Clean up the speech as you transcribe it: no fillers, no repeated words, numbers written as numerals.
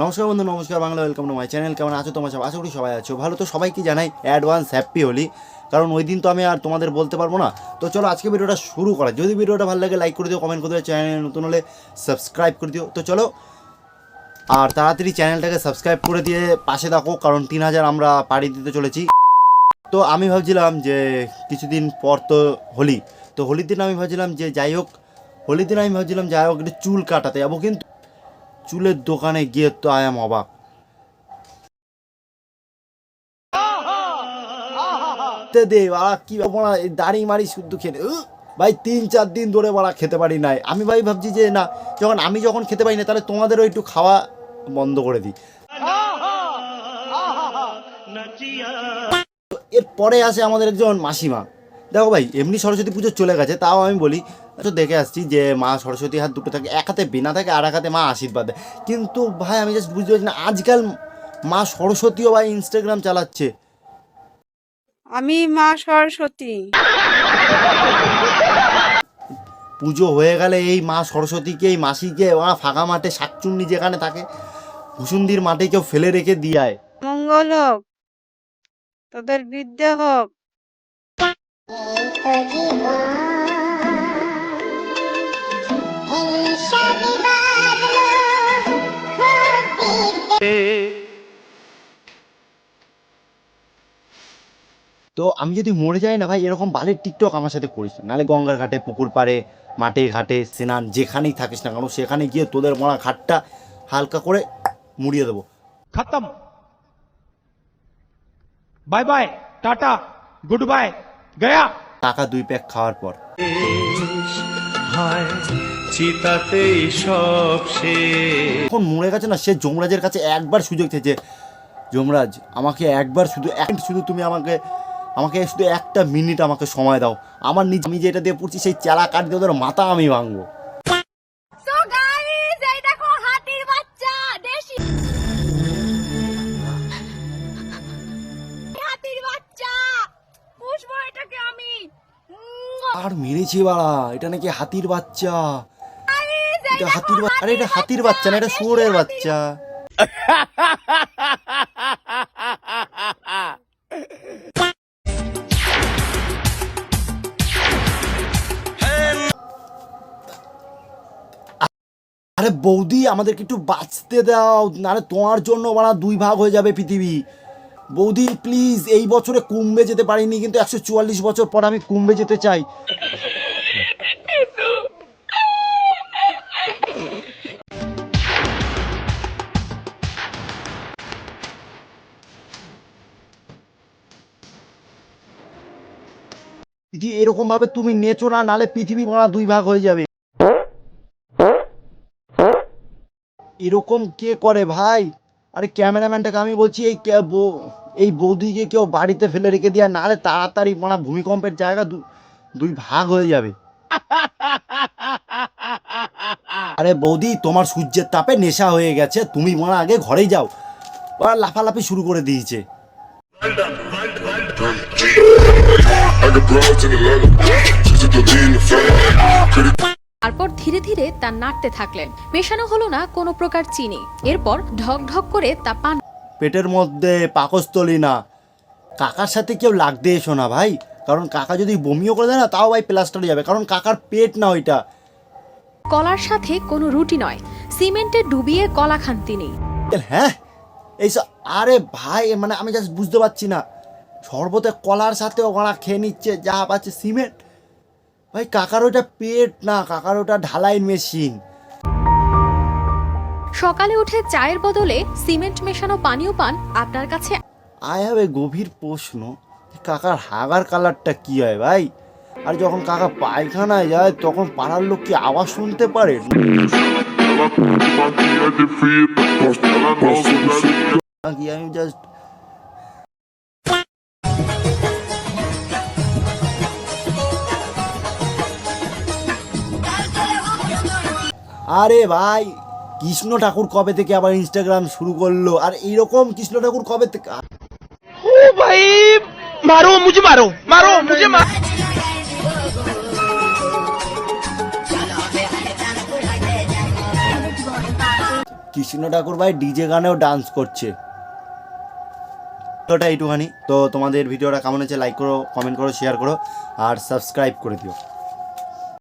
নমস্কার বন্ধু, নমস্কার Bangla, welcome to my channel. কেমন আছো তোমার? সব আশা করি সবাই আছো ভালো। তো সবাইকে জানাই অ্যাডভান্স হ্যাপি হোলি, কারণ ওই দিন তো আমি আর তোমাদের বলতে পারবো না। তো চলো আজকে ভিডিওটা শুরু করা। যদি ভিডিওটা ভালো লাগে লাইক করে দিও, কমেন্ট করে দিও, চ্যানেল নতুন হলে সাবস্ক্রাইব করে দিও। তো চলো, আর তাড়াতাড়ি চ্যানেলটাকে সাবস্ক্রাইব করে দিয়ে পাশে থাকো, কারণ 3000 আমরা পাড়ি দিতে চলেছি। তো আমি ভাবছিলাম যে কিছুদিন পর তো হোলি, তো হোলির দিন আমি ভাবছিলাম যে যাই হোক একটু চুল কাটাতে যাবো, কিন্তু চুলের দোকানে গিয়ে তো আই এম অবাক। দে বাড়া কি বাড়া, দাড়ি মারি শুদ্ধ খেতে ভাই 3-4 দিন ধরে বাড়া খেতে পারি নাই। আমি ভাই ভাবছি যে না, যখন খেতে পারি না, তাহলে তোমাদেরও একটু খাওয়া বন্ধ করে দিই। এরপরে আসে আমাদের একজন মাসিমা। দেখো ভাই, এমনি সরস্বতী পুজো চলে গেছে, তাও আমি বলি তো দেখে আসছি যে মা সরস্বতী হাত দুটো থাকে, এক হাতে বিনা থাকে আর এক হাতে মা আশীর্বাদ দেয়। কিন্তু ভাই আমি জাস্ট বুঝতে পারছি না, আজকাল মা সরস্বতীও ভাই ইনস্টাগ্রাম চালাচ্ছে। আমি মা সরস্বতী। পুজো হয়ে গেলে এই মা সরস্বতীকে, এই মাসিকে ফাঁকা মাঠে শাকচুন্নি যেখানে থাকে ভুসুন্দির মাঠে কেউ ফেলে রেখে দিয়ায়। মঙ্গল হোক, তোদের বিদ্যা হোক। তো আমি যদি মরে যাই না ভাই, এরকম বালের টিকটক আমার সাথে করিস না, নাহলে গঙ্গার ঘাটে, পুকুর পাড়ে, মাঠে ঘাটে, স্নান যেখানেই থাকিস না কেন, সেখানে গিয়ে তোদের মরা ঘাটটা হালকা করে মুড়িয়ে দেবো। खत्म। Bye bye, tata, good bye, गया। টাকা 2 প্যাক খাওয়ার পর চিতাতেই সব শেষ। এখন মরে গেছে না, সে যমরাজের কাছে একবার সুযোগ চেয়েছে, যমরাজ আমাকে একবার শুধু তুমি আমাকে শুধু 1টা মিনিট আমাকে সময় দাও, আমার আমি যেটা দিয়ে পড়ছি সেই চেলা কাট দিয়ে ওদের মাথা আমি ভাঙবো। সো গাইস, এই দেখো হাতির বাচ্চা, দেশি হাতির বাচ্চা, পুষবো এটাকে আমি। আর মেরেছি বাড়া, এটা নাকি হাতির বাচ্চা। এটা হাতির বাচ্চা, আরে এটা হাতির বাচ্চা না, এটা শুয়োরের বাচ্চা। আরে বৌদি, আমাদেরকে একটু বাঁচতে দাও, নাহলে তোমার জন্য বাড়া 2 ভাগ হয়ে যাবে পৃথিবী। বৌদি প্লিজ, এই বছরে কুম্ভে যেতে পারিনি, কিন্তু 144 বছর পর আমি কুম্ভে যেতে চাই। যে এরকম ভাবে তুমি নেচো না, নাহলে পৃথিবী বাড়া 2 ভাগ হয়ে যাবে। এরকম কে করে ভাই? আরে ক্যামেরাম্যানটাকে আমি বলছি, এই বৌদিকে কেউ বাড়িতে ফেলে রেখে দেয়, নাহলে তাড়াতাড়ি মানে ভূমিকম্পের জায়গা 2 ভাগ হয়ে যাবে। আরে বৌদি, তোমার সূর্যের তাপে নেশা হয়ে গেছে, তুমি মনে আগে ঘরেই যাও। ওরা লাফালাফি শুরু করে দিয়েছে। তারপর ধীরে ধীরে তা নাড়তে থাকলেন। মেশানো হলো না কোনো প্রকার চিনি। এরপর ঢক ঢক করে তা পান। পেটের মধ্যে পাকস্থলী না, কাকার সাথে কেউ লাগতে এসো না ভাই, কারণ কাকা যদি বমিও করে দেয় না, তাও ভাই প্লাস্টারে যাবে, কারণ কাকার পেট না ওইটা। কলার সাথে কোনো রুটি নয়, সিমেন্টে ডুবিয়ে কলা খান তিনি। হ্যাঁ এইসব, আরে ভাই মানে আমি জাস্ট বুঝতে পারছি না, শরবতে কলার সাথেও ওরা খেয়ে নিচ্ছে যা পাচ্ছে সিমেন্ট। ভাই কাকার ওটা পেট না, কাকার ওটা ঢালাই মেশিন। সকালে উঠে চায়ের বদলে সিমেন্ট মেশানো পানীয় পান আপনার কাছে। আই হ্যাভ এ গভীর প্রশ্ন, কাকার হাগার কালারটা কি হয় ভাই? আর যখন কাকা পায়খানায় যায় তখন পাড়ার লোক কি আওয়াজ শুনতে পারে? আমি জাস্ট আরে ভাই, কৃষ্ণ ঠাকুর কবে থেকে আবার ইনস্টাগ্রাম শুরু করলো? আর এইরকম কৃষ্ণ ঠাকুর কবে থেকে? ओ भाई, मारो मुझे, मारो मारो मुझे, मारो। কৃষ্ণ ঠাকুর ভাই ডিজে গানেও ডান্স করছে। ওটা এইটুখানি। তো তোমাদের ভিডিওটা কেমন হচ্ছে লাইক করো, কমেন্ট করো, শেয়ার করো আর সাবস্ক্রাইব করে দিও।